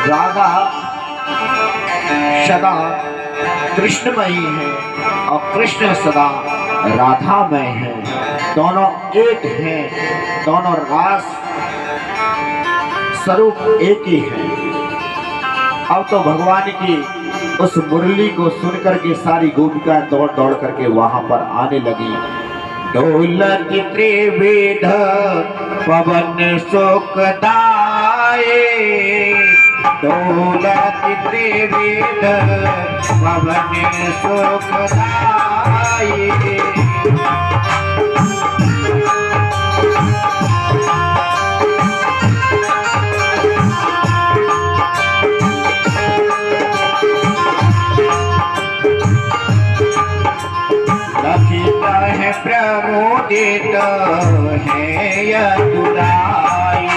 राधा सदा कृष्णमयी है और कृष्ण सदा राधामय है। दोनों एक हैं, दोनों रास स्वरूप एक ही है। अब तो भगवान की उस मुरली को सुनकर के सारी गोपिकाएं दौड़ दौड़ करके वहां पर आने लगी। ढोलक त्रिविध पवन सुखदाये, ढोलक त्रिविध पवन सुखदाये। प्रमोदित है यदुराई,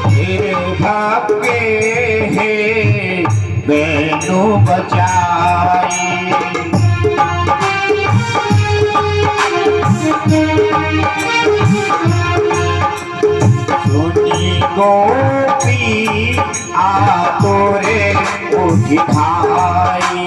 तेरे भाग्य है बैनो बचाई। गोपी आतोरे उठी भाई,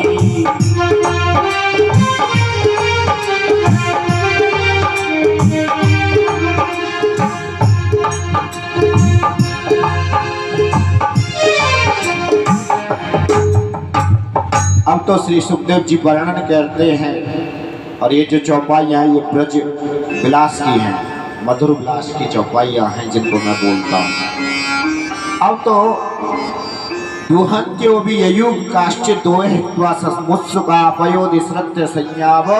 अब तो श्री सुखदेव जी वर्णन करते हैं। और ये जो चौपाइयाँ ये ब्रज विलास की हैं, मधुर विलास की चौपाइयाँ हैं जिनको मैं बोलता हूँ। अब तो दुहंत्यो भी ययुग काश्चित दोहे हित्वा समुत्सुका पयोदिसृत्य संयाव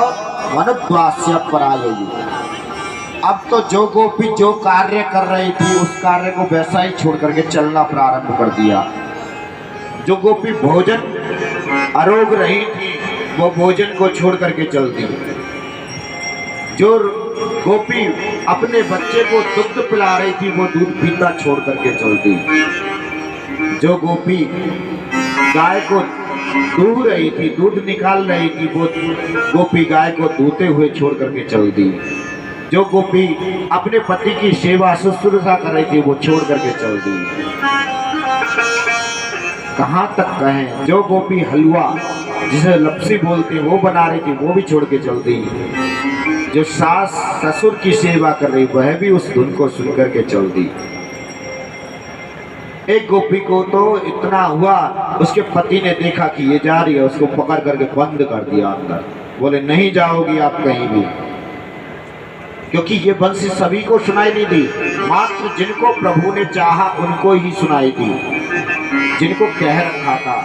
वनद्वास्य पराययु। अब तो जो गोपी जो कार्य कर रही थी उस कार्य को वैसा ही छोड़ करके चलना प्रारंभ कर दिया। जो गोपी भोजन आरोग रही थी वो भोजन को छोड़ करके चल दी। जो गोपी अपने बच्चे को दुग्ध पिला रही थी वो दूध पीता छोड़ करके चल दी। जो गोपी गाय को दूह रही थी, दूध निकाल रही थी, वो गोपी गाय को दूहते हुए छोड़ करके चल दी। जो गोपी अपने पति की सेवा शुश्रूषा कर रही थी वो छोड़ करके चल दी। कहाँ तक कहें, जो गोपी हलवा जिसे लपसी बोलते वो बना रही थी वो भी छोड़ के चल दी। जो सास ससुर की सेवा कर रही वह भी उस धुन को सुन करके चल दी। एक गोपी को तो इतना हुआ, उसके पति ने देखा कि ये जा रही है, उसको पकड़ करके बंद कर दिया अंदर। बोले नहीं जाओगी आप कहीं भी, क्योंकि ये बंसी सभी को सुनाई नहीं दी, मात्र जिनको प्रभु ने चाहा उनको ही सुनाई दी, जिनको कह रखा था।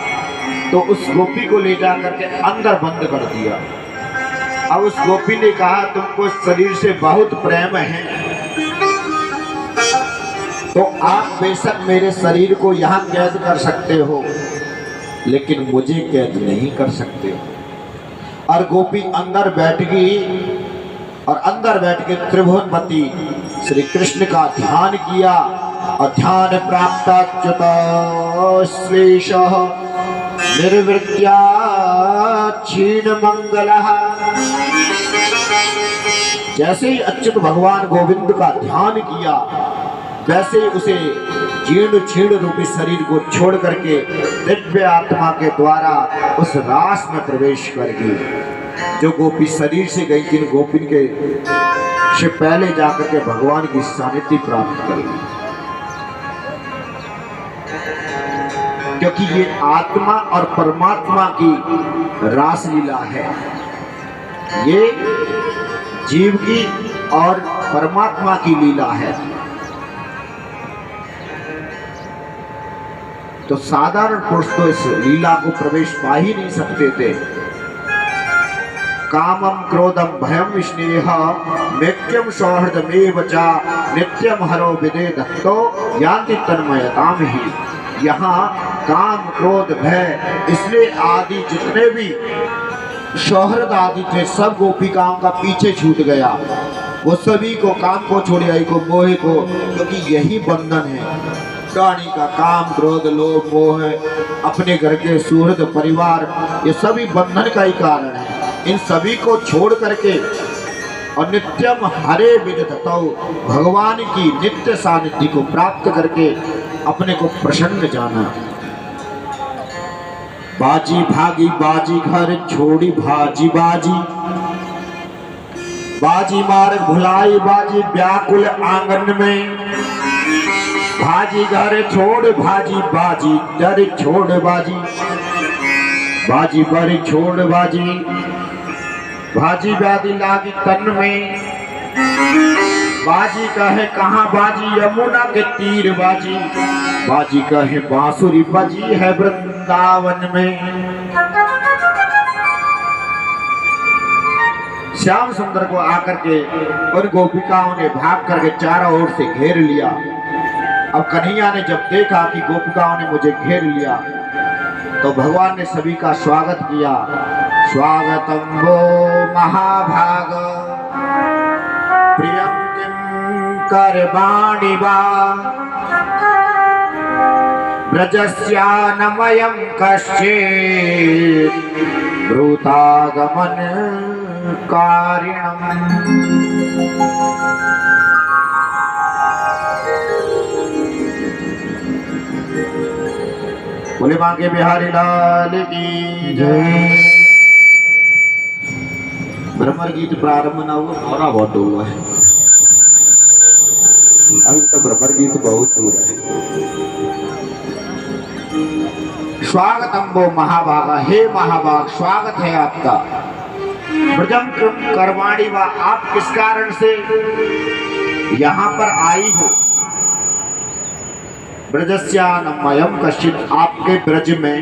तो उस गोपी को ले जा करके अंदर बंद कर दिया। अब उस गोपी ने कहा तुमको शरीर से बहुत प्रेम है तो आप बेशक मेरे शरीर को यहाँ कैद कर सकते हो, लेकिन मुझे कैद नहीं कर सकते हो। और गोपी अंदर बैठ गई और अंदर बैठ के त्रिभुवनपति श्री कृष्ण का ध्यान किया। और ध्यान प्राप्त च्युत निर्वृत्या क्षीण मंगलः। जैसे ही अच्युत भगवान गोविंद का ध्यान किया वैसे ही उसे जीर्ण क्षीण रूपी शरीर को छोड़ करके दिव्य आत्मा के द्वारा उस रास में प्रवेश कर गई। जो गोपी शरीर से गई थी गोपिन के से पहले जाकर के भगवान की सानिध्य प्राप्त कर ली, क्योंकि ये आत्मा और परमात्मा की रास लीला है। ये जीव की और परमात्मा की लीला है। तो साधारण पुरुष तो इस लीला को प्रवेश पा ही नहीं सकते थे। कामम क्रोधम भयम स्नेह नित्यम सौहृदमेव च नित्यम हरो विदे दत्तो यान्ति तन्मयताम ही। यहाँ काम क्रोध भय इसलिए आदि जितने भी सौहृद आदि थे सब गोपिकाओं का पीछे छूट गया। वो सभी को काम को छोड़े आई को मोहे को, क्योंकि यही बंधन है। प्राणी का काम क्रोध लोभ मोह अपने घर के सुहृद परिवार ये सभी बंधन का ही कारण है। इन सभी को छोड़ करके और नित्यम हरे विदधतौ भगवान की नित्य सानिध्य को प्राप्त करके अपने को प्रसन्न जाना। बाजी भागी बाजी घर छोड़ी भाजी बाजी बाजी मार्ग भुलाई बाजी व्याकुल आंगन में भाजी घर छोड़ भाजी बाजी डर छोड़ बाजी बाजी बर छोड़ बाजी भाजी व्याधि लागी तन में बाजी कहे कहाँ बाजी यमुना के तीर बाजी बाजी कहे बांसुरी बजी है वृंदावन में। श्याम सुंदर को आकर के उन गोपिकाओं ने भाग करके चारों ओर से घेर लिया। अब कन्हैया ने जब देखा कि गोपिकाओं ने मुझे घेर लिया तो भगवान ने सभी का स्वागत किया। स्वागतम वो महाभाग प्रियम किम करवाणि वा ब्रजस्यानमयं कश्चित् ब्रूतागमन कारिणम्। बोले बांके बिहारी लाल की जय। भ्रमर गीत प्रारंभ ना हुआ, थोड़ा बहुत हुआ है, अभी तो भ्रमर गीत बहुत दूर है। स्वागतम वो महाभागा, हे महाभाग स्वागत है आपका। ब्रजम करवाणी वा, आप किस कारण से यहाँ पर आई हो। ब्रजस्यानमयं कश्चित्, आपके ब्रज में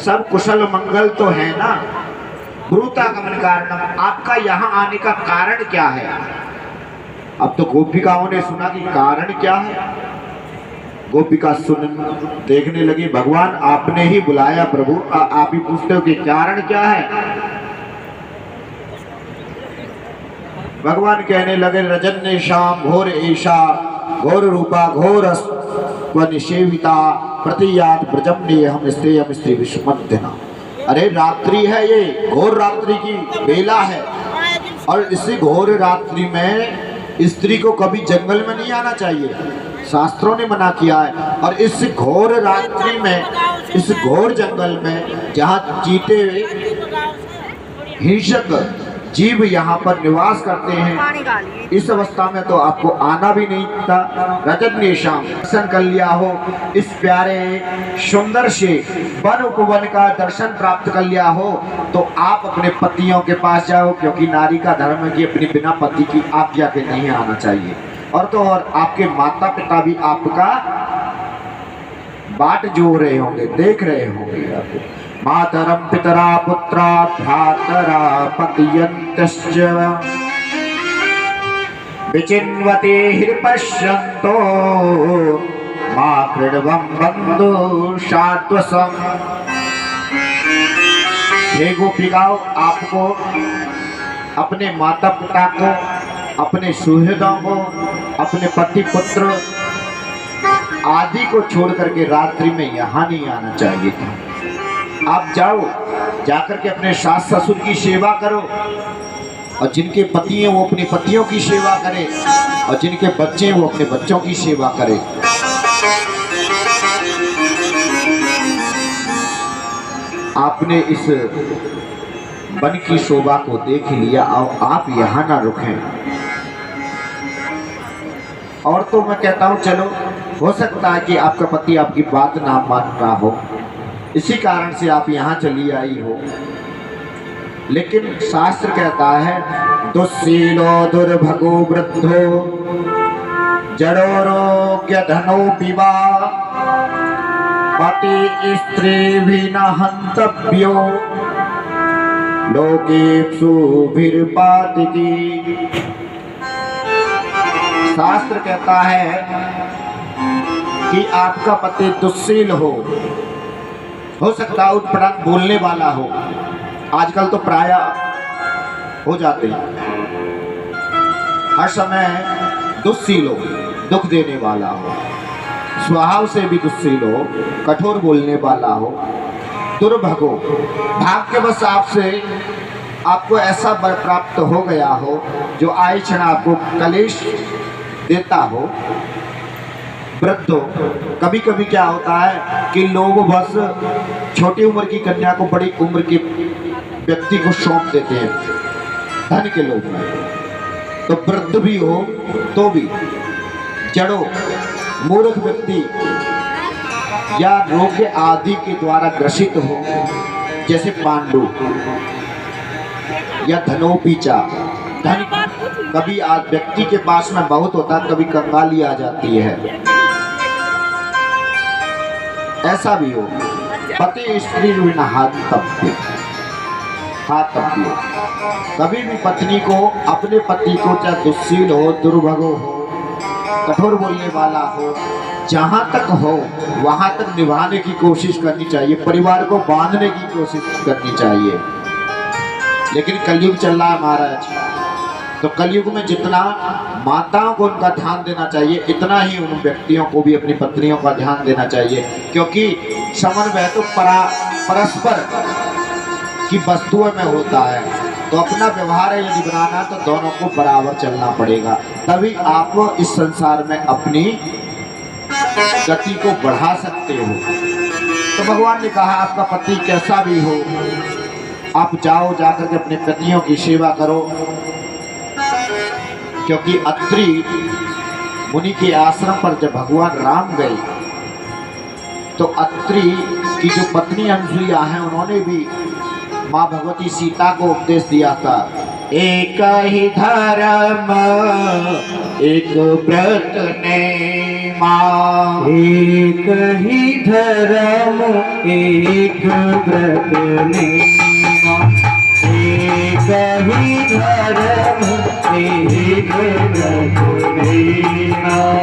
सब कुशल मंगल तो है ना। ब्रूतागमन कारणम, आपका यहाँ आने का कारण क्या है। अब तो गोपिकाओं ने सुना कि कारण क्या है। गोपिका सुन देखने लगी, भगवान आपने ही बुलाया प्रभु, आप ही पूछते हो कि कारण क्या है। भगवान कहने लगे, रजन्य श्याम घोर ऐशा घोर रूपा घोर निषेविता प्रतियात ब्रजम ने हम स्त्री विषमध्यना। अरे रात्रि है, ये घोर रात्रि की बेला है और इसी घोर रात्रि में स्त्री को कभी जंगल में नहीं आना चाहिए, शास्त्रों ने मना किया है। और इस घोर रात्रि में, इस घोर जंगल में जहाँ चीते हिंसक जीव यहाँ पर निवास करते हैं, इस अवस्था में तो आपको आना भी नहीं था। रजत शाम दर्शन कर लिया हो, इस प्यारे सुंदर से वन उपवन का दर्शन प्राप्त कर लिया हो तो आप अपने पतियों के पास जाओ, क्योंकि नारी का धर्म है कि अपने बिना पति की आज्ञा के नहीं आना चाहिए। और तो और आपके माता पिता भी आपका बाट जो रहे होंगे, देख रहे होंगे आपको। मातरम पितरा पुत्रा भ्रातरा पतियन्तश्च विचिन्वते हृपश्यन्तो मा कृण्वं बन्धु शाद्वसम्। हे गोपिकाओं, आपको अपने माता पिता को, अपने सुहृदों को, अपने पति पुत्र आदि को छोड़ करके रात्रि में यहाँ नहीं आना चाहिए था। आप जाओ, जाकर के अपने सास ससुर की सेवा करो, और जिनके पति हैं वो अपनी पतियों की सेवा करें, और जिनके बच्चे हैं वो अपने बच्चों की सेवा करें। आपने इस वन की शोभा को देख लिया और आप यहाँ ना रुकें। और तो मैं कहता हूँ चलो, हो सकता है कि आपका पति आपकी बात ना मान रहा हो, इसी कारण से आप यहाँ चली आई हो। लेकिन शास्त्र कहता है, दुस्सीलो दुर्भगो वृद्धो जड़ोरोग्य धनो विवा पति स्त्री भी न हंतव्यो लोकेप्सु भिर्पातिति। शास्त्र कहता है कि आपका पति दुस्सील हो सकता है उटपटांग बोलने वाला हो, आजकल तो प्राय हो जाते हैं, हर समय दुस्सील हो, दुख देने वाला हो, स्वभाव से भी दुस्सील हो, कठोर बोलने वाला हो, दुर्भगो, भाग्यवश आपसे आपको ऐसा वर प्राप्त हो गया हो जो आए क्षण आपको कलेश देता हो, वृद्ध हो। कभी कभी क्या होता है कि लोग बस छोटी उम्र की कन्या को बड़ी उम्र के व्यक्ति को सौंप देते हैं, धन के लोग में। तो वृद्ध भी हो तो भी जड़ो मूर्ख व्यक्ति या रोग आदि के द्वारा ग्रसित हो, जैसे पांडु या धनोपीचा, धन कभी आज व्यक्ति के पास में बहुत होता है, कभी कंगाली आ जाती है, ऐसा भी हो। पति स्त्री बिना हाथव्य, कभी भी पत्नी को, अपने पति को चाहे दुस्सील हो, दुर्भगो हो, कठोर बोलने वाला हो, जहां तक हो वहां तक निभाने की कोशिश करनी चाहिए, परिवार को बांधने की कोशिश करनी चाहिए। लेकिन कलयुग चल रहा है महाराज, तो कलयुग में जितना माताओं को उनका ध्यान देना चाहिए, इतना ही उन व्यक्तियों को भी अपनी पत्नियों का ध्यान देना चाहिए, क्योंकि समन्वय तो परस्पर की वस्तुओं में होता है। तो अपना व्यवहार यदि बनाना तो दोनों को बराबर चलना पड़ेगा, तभी आप इस संसार में अपनी गति को बढ़ा सकते हो। तो भगवान ने कहा आपका पति कैसा भी हो, आप जाओ, जाकर के अपने पतियों की सेवा करो, क्योंकि अत्रि मुनि के आश्रम पर जब भगवान राम गए तो अत्रि की जो पत्नी अनुसुईया है, उन्होंने भी माँ भगवती सीता को उपदेश दिया था, एक ही धर्म एक व्रत ने माँ, एक ही धर्म एक व्रत ने माँ, एक ही धर्म एक व्रत ने माँ।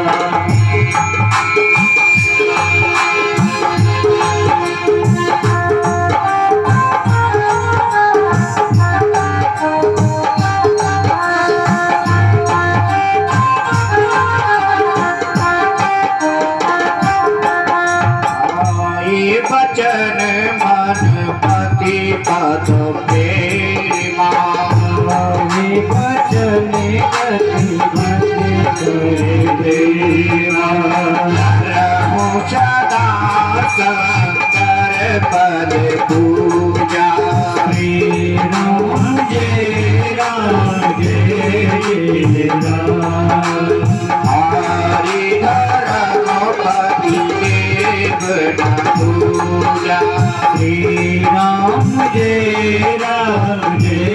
वचन मन पति पद प्रेमा, वचन पति पद प्रेमा, सदा शंकर पद पूजा, श्री राम जय राम जय राम, हरि धर्म पति देव पूजा, श्री राम जय राम जय